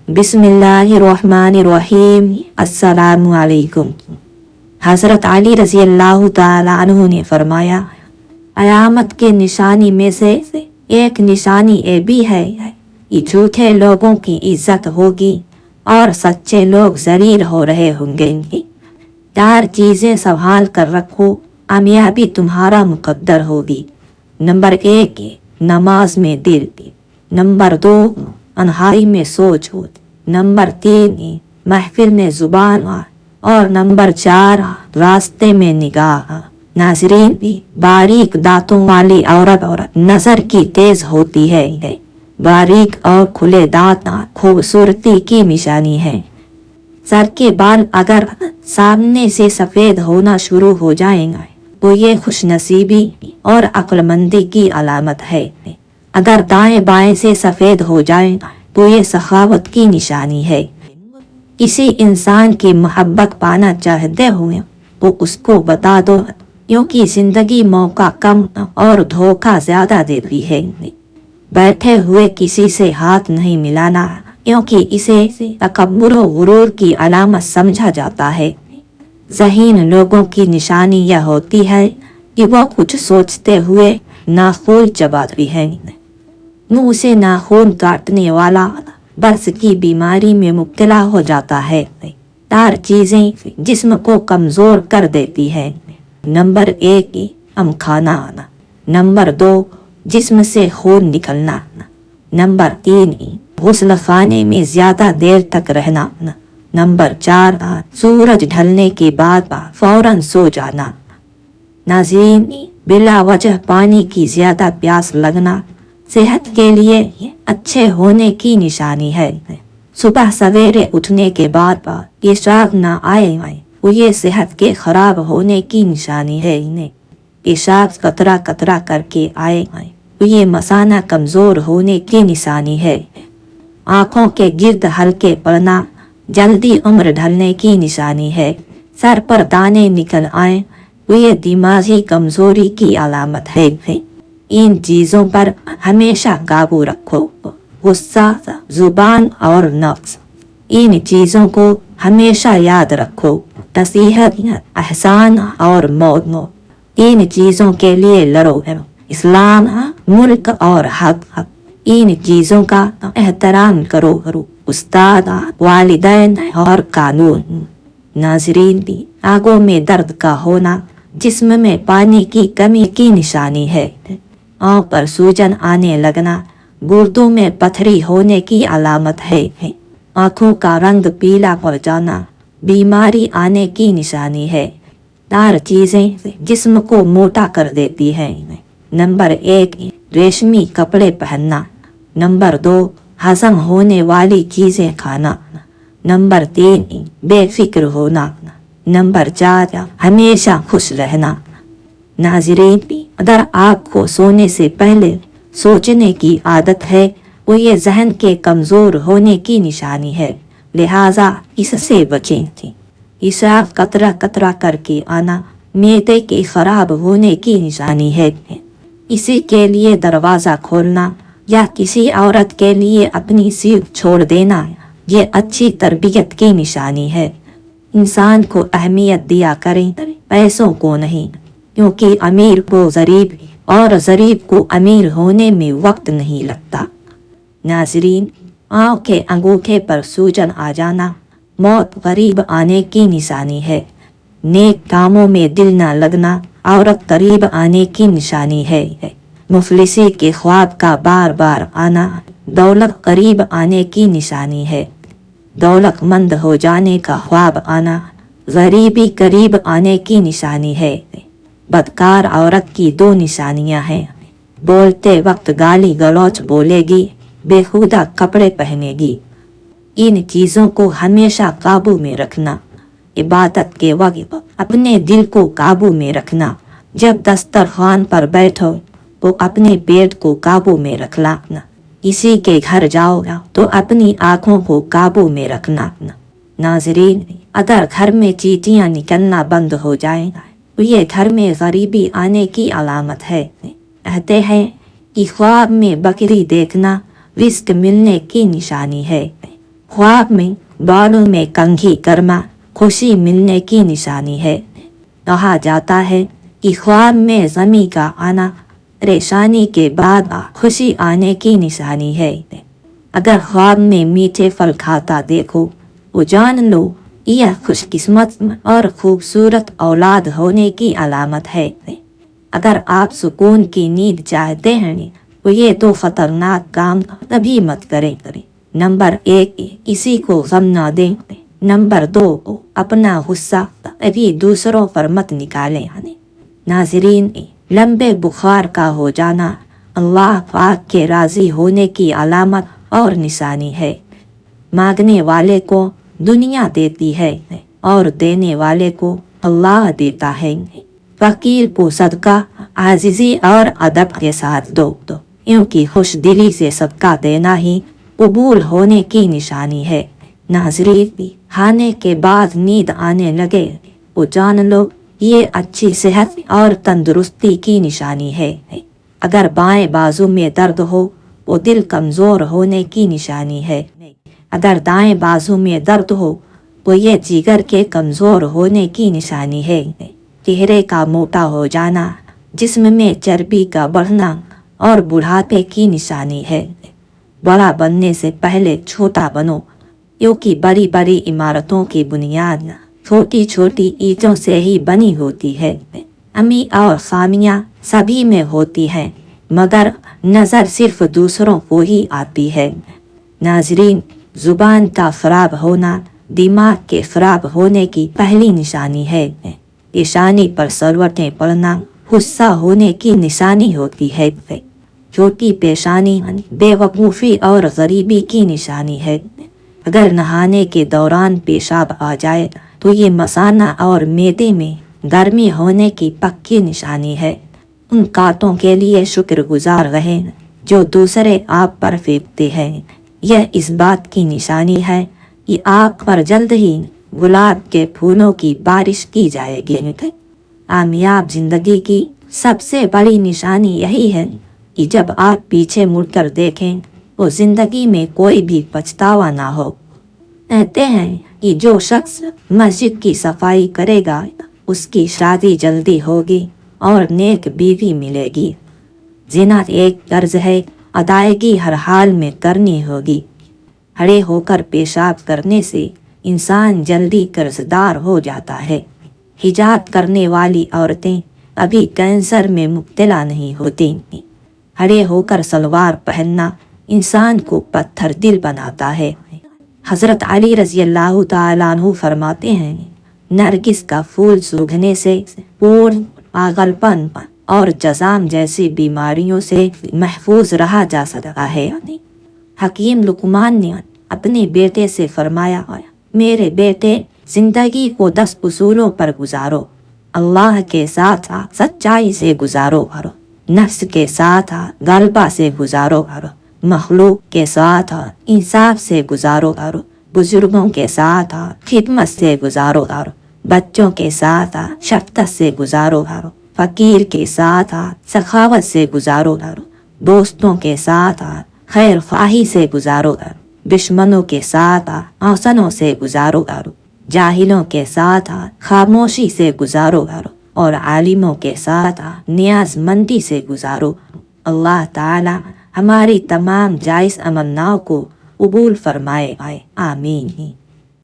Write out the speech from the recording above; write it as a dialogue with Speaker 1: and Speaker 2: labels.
Speaker 1: बिस्मिल्लाहिर्रहमानिर्रहीम। अस्सलामु अलैकुम। हज़रत अली रज़ी अल्लाह ताला अन्हु ने फरमाया, क़यामत के निशानी में से एक निशानी ये भी है कि झूठे लोगों की इज्जत होगी और सच्चे लोग ज़लील हो रहे होंगे। 4 चीज़ें संभाल कर रखो, कामयाबी तुम्हारा मुकद्दर होगी। नंबर 1, नमाज में दिल। नंबर 2, अनहारी में सोच। नंबर 3, महफिल में जुबान। और नंबर 4, रास्ते में निगाह। नाज़रीन, बारीक दांतों वाली औरत नजर की तेज होती है। बारीक और खुले दांत खूबसूरती की निशानी है। सर के बाल अगर सामने से सफेद होना शुरू हो जाएंगे तो ये खुशनसीबी और अक्लमंदी की अलामत है। अगर दाएं बाएं से सफेद हो जाए तो ये सखावत की निशानी है। किसी इंसान की मोहब्बत पाना चाहते हुए तो उसको बता दो, क्योंकि जिंदगी मौका कम और धोखा ज्यादा देती है। बैठे हुए किसी से हाथ नहीं मिलाना, क्योंकि इसे तकब्बुर और गुरूर की अलामत समझा जाता है। ज़हीन लोगों की निशानी यह होती है कि वह कुछ सोचते हुए नाखून चबाती है। मुंह से नाखून काटने वाला बर्स की बीमारी में मुब्तला हो जाता है। 4 चीजें जिस्म को कमजोर कर देती है। नंबर 1, हम खाना आना। नंबर 2, जिस्म से खून निकलना। नंबर 3, गुस्ल खाने में ज्यादा देर तक रहना। नंबर 4, सूरज ढलने के बाद फौरन सो जाना। नाज़रीन, बिला वजह पानी की ज्यादा प्यास लगना सेहत के लिए अच्छे होने की निशानी है। सुबह सवेरे उठने के बाद पेशाब ना आए तो ये सेहत के खराब होने की निशानी है। पेशाब कतरा कतरा करके आए तो ये मसाना कमजोर होने की निशानी है। आंखों के गिर्द हल्के पड़ना जल्दी उम्र ढलने की निशानी है। सर पर दाने निकल आए तो ये दिमागी कमजोरी की अलामत है। इन चीजों पर हमेशा काबू रखो, गुस्सा, जुबान और नफ्स। इन चीजों को हमेशा याद रखो, नसीहत, एहसान और मौत। इन चीजों के लिए लड़ो, इस्लाम, मुल्क और हक। इन चीजों का एहतराम करो, उस्ताद, वालिदैन और कानून। नाज़रीन, आगों में दर्द का होना जिस्म में पानी की कमी की निशानी है। आँख पर सूजन आने लगना गुर्दों में पथरी होने की अलामत है। आँखों का रंग पीला पड़ जाना बीमारी आने की निशानी है। 4 चीजें जिस्म को मोटा कर देती है। नंबर 1, रेशमी कपड़े पहनना। नंबर 2, हजम होने वाली चीजें खाना। नंबर 3, बेफिक्र होना। नंबर 4, हमेशा खुश रहना। नाज़रीन, अगर आपको सोने से पहले सोचने की आदत है तो ये जहन के कमजोर होने की निशानी है, लिहाजा इससे बचें। पेशाब कतरा कतरा करके आना मैदे के खराब होने की निशानी है। इसी के लिए दरवाजा खोलना या किसी औरत के लिए अपनी सीट छोड़ देना ये अच्छी तरबियत की निशानी है। इंसान को अहमियत दिया करें, पैसों को नहीं, क्योंकि अमीर को गरीब और गरीब को अमीर होने में वक्त नहीं लगता। नाज़रीन, आँख के अंगूठे पर सूजन आ जाना मौत करीब आने की निशानी है। नेक कामों में दिल न लगना औरत करीब आने की निशानी है। मुफलिसी के ख्वाब का बार बार आना दौलत करीब आने की निशानी है। दौलतमंद हो जाने का ख्वाब आना गरीबी करीब आने की निशानी है। बदकार औरत की 2 निशानियां हैं, बोलते वक्त गाली गलौच बोलेगी, बेहुदा कपड़े पहनेगी। इन चीजों को हमेशा काबू में रखना। इबादत के वक्त अपने दिल को काबू में रखना। जब दस्तरखान पर बैठो तो अपने पेट को काबू में रखना। किसी के घर जाओ तो अपनी आंखों को काबू में रखना। नाज़रीन, अगर घर में चींटियां निकलना बंद हो जाएगा तो ये घर में गरीबी आने की अलामत है। कहते हैं कि ख्वाब में बकरी देखना रिस्क मिलने की निशानी है। ख्वाब में बालों में कंघी करना खुशी मिलने की निशानी है। कहा जाता है कि ख्वाब में ज़मी का आना परेशानी के बाद खुशी आने की निशानी है। अगर ख्वाब में मीठे फल खाता देखो वो जान लो यह खुशकिस्मत और खूबसूरत औलाद होने की अलामत है। अगर आप सुकून की नींद चाहते हैं तो ये तो खतरनाक काम कभी मत करें। नंबर 1, किसी को गम ना दें। नंबर 2, अपना गुस्सा कभी दूसरों पर मत निकालें। नाज़रीन, लंबे बुखार का हो जाना अल्लाह पाक के राज़ी होने की अलामत और निशानी है। मांगने वाले को दुनिया देती है और देने वाले को अल्लाह देता है। फकीर को सदका आजिज़ी और अदब के साथ दो, क्योंकि खुश दिली से सदका देना ही कबूल होने की निशानी है। नाज़रीन, खाने के बाद नींद आने लगे वो जान लो ये अच्छी सेहत और तंदुरुस्ती की निशानी है। अगर बाएं बाजू में दर्द हो वो दिल कमज़ोर होने की निशानी है। अगर दाएं बाजू में दर्द हो तो ये जिगर के कमज़ोर होने की निशानी है। चेहरे का मोटा हो जाना जिस्म में चर्बी का बढ़ना और बुढ़ापे की निशानी है। बड़ा बनने से पहले छोटा बनो, क्योंकि बड़ी बड़ी इमारतों की बुनियाद छोटी छोटी ईंटों से ही बनी होती है। अमी और खामियां सभी में होती हैं, मगर नज़र सिर्फ दूसरों को ही आती है। नाज़रीन, ज़ुबान का खराब होना दिमाग के खराब होने की पहली निशानी है। पेशानी पर सरवटें पड़ना गुस्सा होने की निशानी होती है। छोटी पेशानी बेवकूफ़ी और गरीबी की निशानी है। अगर नहाने के दौरान पेशाब आ जाए तो ये मसाना और मैदे में गर्मी होने की पक्की निशानी है। उन कांटों के लिए शुक्रगुजार रहें जो दूसरे आप पर फेंकते हैं। यह इस बात की निशानी है कि आप पर जल्द ही गुलाब के फूलों की बारिश की जाएगी। कामयाब जिंदगी की सबसे बड़ी निशानी यही है कि जब आप पीछे मुड़कर देखें तो जिंदगी में कोई भी पछतावा ना हो। कहते हैं कि जो शख्स मस्जिद की सफाई करेगा उसकी शादी जल्दी होगी और नेक बीवी मिलेगी। जिना एक कर्ज है, अदायगी हर हाल में करनी होगी। खड़े होकर पेशाब करने से इंसान जल्दी कर्जदार हो जाता है। हिजाब करने वाली औरतें कभी कैंसर में मुब्तला नहीं होती। खड़े होकर सलवार पहनना इंसान को पत्थर दिल बनाता है। हज़रत अली रज़ी अल्लाह तआला अन्हु फरमाते हैं, नरगिस का फूल सूखने से पूर्ण पागलपन और जज़ाम जैसी बीमारियों से महफूज रहा जा सकता है। हकीम लुकमान ने अपने बेटे से फरमाया, मेरे बेटे, जिंदगी को 10 उसूलों पर गुजारो। अल्लाह के साथ सच्चाई से गुजारो, नफ्स के साथ गलबा से गुजारो, मखलूक के साथ इंसाफ से गुजारो, बुजुर्गों के साथ खिदमत से गुजारो, बच्चों के साथ शफ़क़त से गुजारो, फ़कीर के साथ सखावत से गुजारो, दोस्तों के साथ खैर ख्वाही से गुजारो, दुश्मनों के साथ हौसलों से गुजारो, जाहिलों के साथ खामोशी से गुजारो और आलिमों के साथ नियाज़मंदी से गुजारो। अल्लाह ताला हमारी तमाम जायज़ अमन्नाओं को कबूल फरमाए। आमीन।